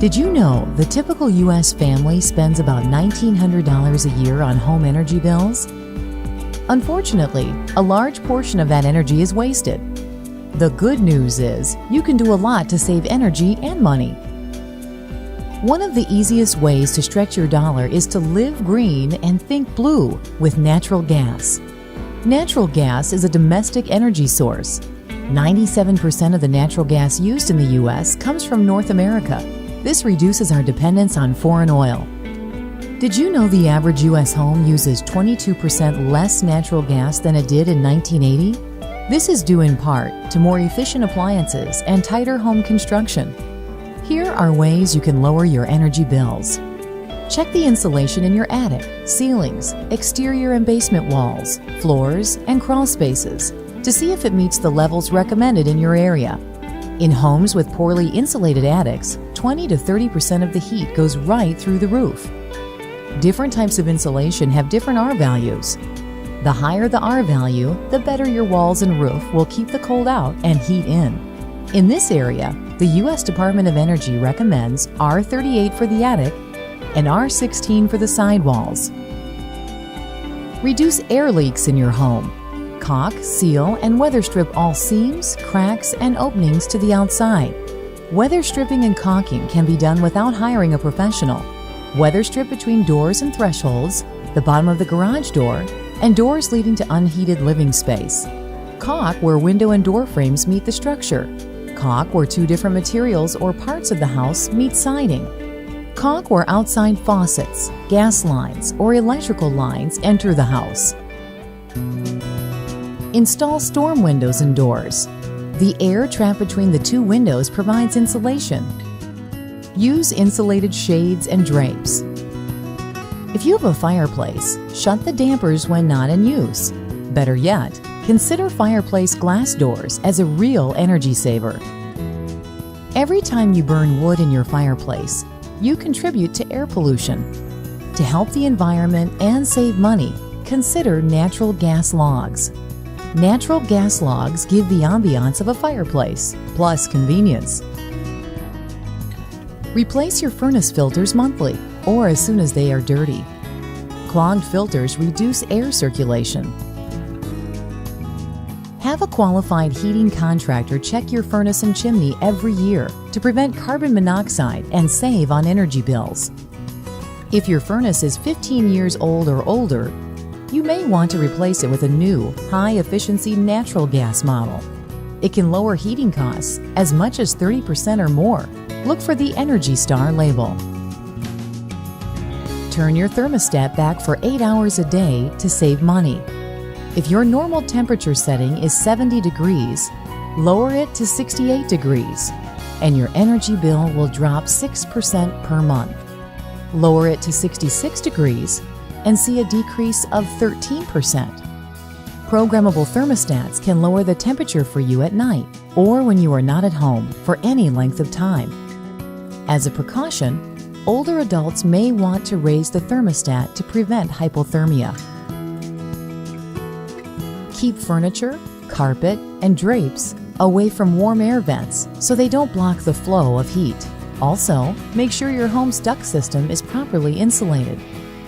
Did you know the typical U.S. family spends about $1,900 a year on home energy bills? Unfortunately, a large portion of that energy is wasted. The good news is you can do a lot to save energy and money. One of the easiest ways to stretch your dollar is to live green and think blue with natural gas. Natural gas is a domestic energy source. 97% of the natural gas used in the U.S. comes from North America. This reduces our dependence on foreign oil. Did you know the average U.S. home uses 22% less natural gas than it did in 1980? This is due in part to more efficient appliances and tighter home construction. Here are ways you can lower your energy bills. Check the insulation in your attic, ceilings, exterior and basement walls, floors, and crawl spaces to see if it meets the levels recommended in your area. In homes with poorly insulated attics, 20 to 30% of the heat goes right through the roof. Different types of insulation have different R values. The higher the R value, the better your walls and roof will keep the cold out and heat in. In this area, the U.S. Department of Energy recommends R38 for the attic and R16 for the sidewalls. Reduce air leaks in your home. Caulk, seal, and weather strip all seams, cracks, and openings to the outside. Weather stripping and caulking can be done without hiring a professional. Weather strip between doors and thresholds, the bottom of the garage door, and doors leading to unheated living space. Caulk where window and door frames meet the structure. Caulk where two different materials or parts of the house meet siding. Caulk where outside faucets, gas lines, or electrical lines enter the house. Install storm windows and doors. The air trapped between the two windows provides insulation. Use insulated shades and drapes. If you have a fireplace, shut the dampers when not in use. Better yet, consider fireplace glass doors as a real energy saver. Every time you burn wood in your fireplace, you contribute to air pollution. To help the environment and save money, consider natural gas logs. Natural gas logs give the ambiance of a fireplace, plus convenience. Replace your furnace filters monthly or as soon as they are dirty. Clogged filters reduce air circulation. Have a qualified heating contractor check your furnace and chimney every year to prevent carbon monoxide and save on energy bills. If your furnace is 15 years old or older, you may want to replace it with a new, high-efficiency natural gas model. It can lower heating costs as much as 30% or more. Look for the Energy Star label. Turn your thermostat back for 8 hours a day to save money. If your normal temperature setting is 70 degrees, lower it to 68 degrees, and your energy bill will drop 6% per month. Lower it to 66 degrees, and see a decrease of 13%. Programmable thermostats can lower the temperature for you at night or when you are not at home for any length of time. As a precaution, older adults may want to raise the thermostat to prevent hypothermia. Keep furniture, carpet, and drapes away from warm air vents so they don't block the flow of heat. Also, make sure your home's duct system is properly insulated.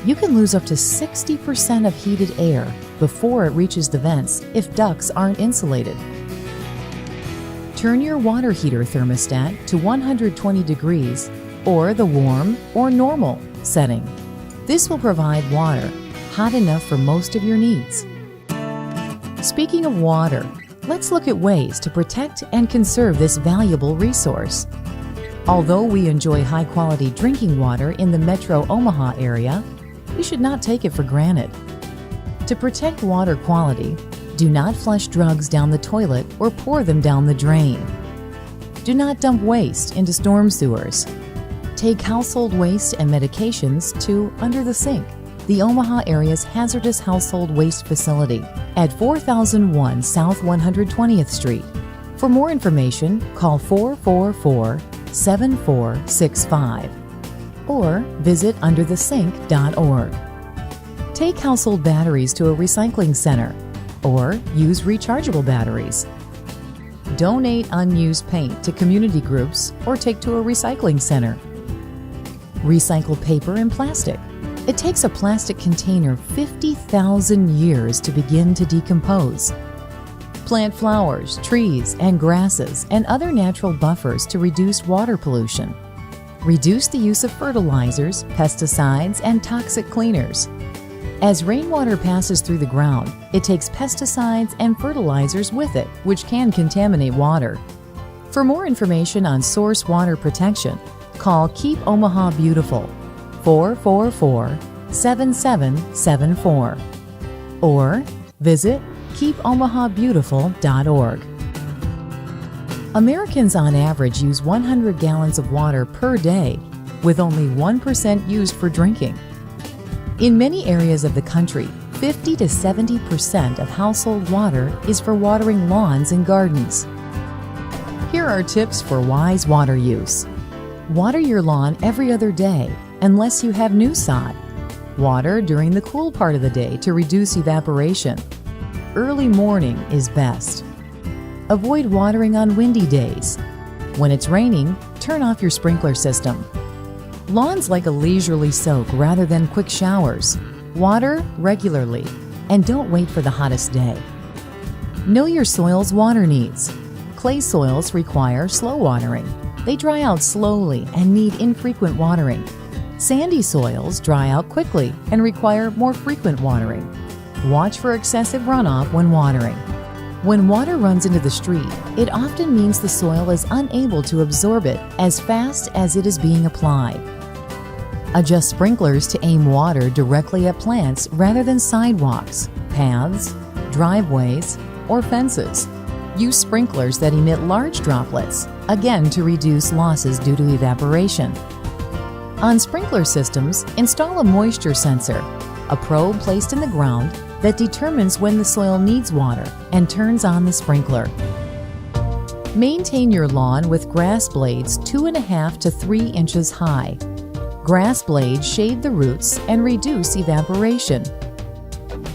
You can lose up to 60% of heated air before it reaches the vents if ducts aren't insulated. Turn your water heater thermostat to 120 degrees or the warm or normal setting. This will provide water hot enough for most of your needs. Speaking of water, let's look at ways to protect and conserve this valuable resource. Although we enjoy high-quality drinking water in the Metro Omaha area, we should not take it for granted. To protect water quality, do not flush drugs down the toilet or pour them down the drain. Do not dump waste into storm sewers. Take household waste and medications to under the sink, the Omaha area's hazardous household waste facility at 4001 South 120th Street. For more information, call 444-7465 or visit underthesink.org. Take household batteries to a recycling center or use rechargeable batteries. Donate unused paint to community groups or take to a recycling center. Recycle paper and plastic. It takes a plastic container 50,000 years to begin to decompose. Plant flowers, trees, and grasses and other natural buffers to reduce water pollution. Reduce the use of fertilizers, pesticides, and toxic cleaners. As rainwater passes through the ground, it takes pesticides and fertilizers with it, which can contaminate water. For more information on source water protection, call Keep Omaha Beautiful 444-7774 or visit keepomahabeautiful.org. Americans on average use 100 gallons of water per day, with only 1% used for drinking. In many areas of the country, 50 to 70% of household water is for watering lawns and gardens. Here are tips for wise water use. Water your lawn every other day, unless you have new sod. Water during the cool part of the day to reduce evaporation. Early morning is best. Avoid watering on windy days. When it's raining, turn off your sprinkler system. Lawns like a leisurely soak rather than quick showers. Water regularly, and don't wait for the hottest day. Know your soil's water needs. Clay soils require slow watering. They dry out slowly and need infrequent watering. Sandy soils dry out quickly and require more frequent watering. Watch for excessive runoff when watering. When water runs into the street, it often means the soil is unable to absorb it as fast as it is being applied. Adjust sprinklers to aim water directly at plants rather than sidewalks, paths, driveways, or fences. Use sprinklers that emit large droplets, again to reduce losses due to evaporation. On sprinkler systems, install a moisture sensor, a probe placed in the ground that determines when the soil needs water and turns on the sprinkler. Maintain your lawn with grass blades 2.5 to 3 inches high. Grass blades shade the roots and reduce evaporation.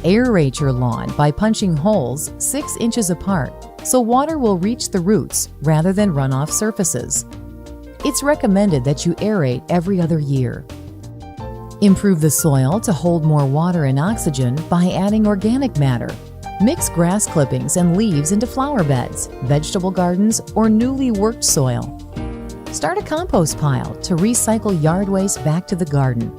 Aerate your lawn by punching holes 6 inches apart so water will reach the roots rather than run off surfaces. It's recommended that you aerate every other year. Improve the soil to hold more water and oxygen by adding organic matter. Mix grass clippings and leaves into flower beds, vegetable gardens, or newly worked soil. Start a compost pile to recycle yard waste back to the garden.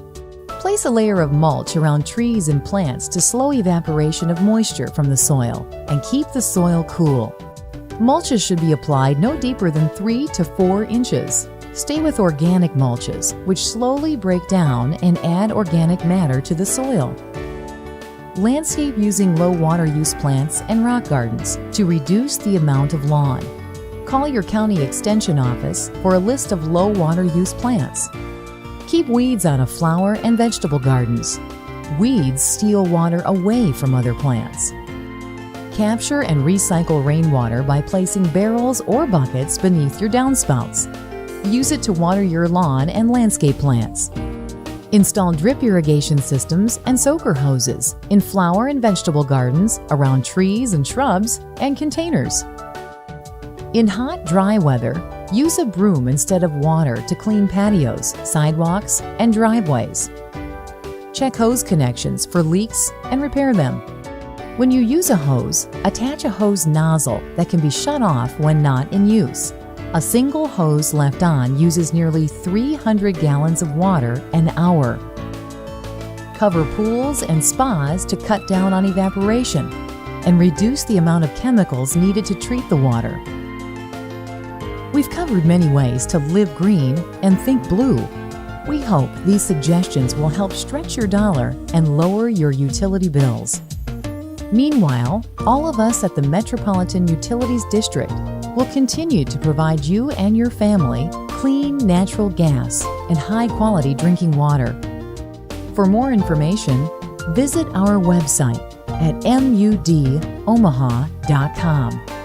Place a layer of mulch around trees and plants to slow evaporation of moisture from the soil and keep the soil cool. Mulches should be applied no deeper than 3 to 4 inches. Stay with organic mulches, which slowly break down and add organic matter to the soil. Landscape using low water use plants and rock gardens to reduce the amount of lawn. Call your county extension office for a list of low water use plants. Keep weeds out of flower and vegetable gardens. Weeds steal water away from other plants. Capture and recycle rainwater by placing barrels or buckets beneath your downspouts. Use it to water your lawn and landscape plants. Install drip irrigation systems and soaker hoses in flower and vegetable gardens, around trees and shrubs, and containers. In hot, dry weather, use a broom instead of water to clean patios, sidewalks, and driveways. Check hose connections for leaks and repair them. When you use a hose, attach a hose nozzle that can be shut off when not in use. A single hose left on uses nearly 300 gallons of water an hour. Cover pools and spas to cut down on evaporation and reduce the amount of chemicals needed to treat the water. We've covered many ways to live green and think blue. We hope these suggestions will help stretch your dollar and lower your utility bills. Meanwhile, all of us at the Metropolitan Utilities District will continue to provide you and your family clean natural gas and high-quality drinking water. For more information, visit our website at mudomaha.com.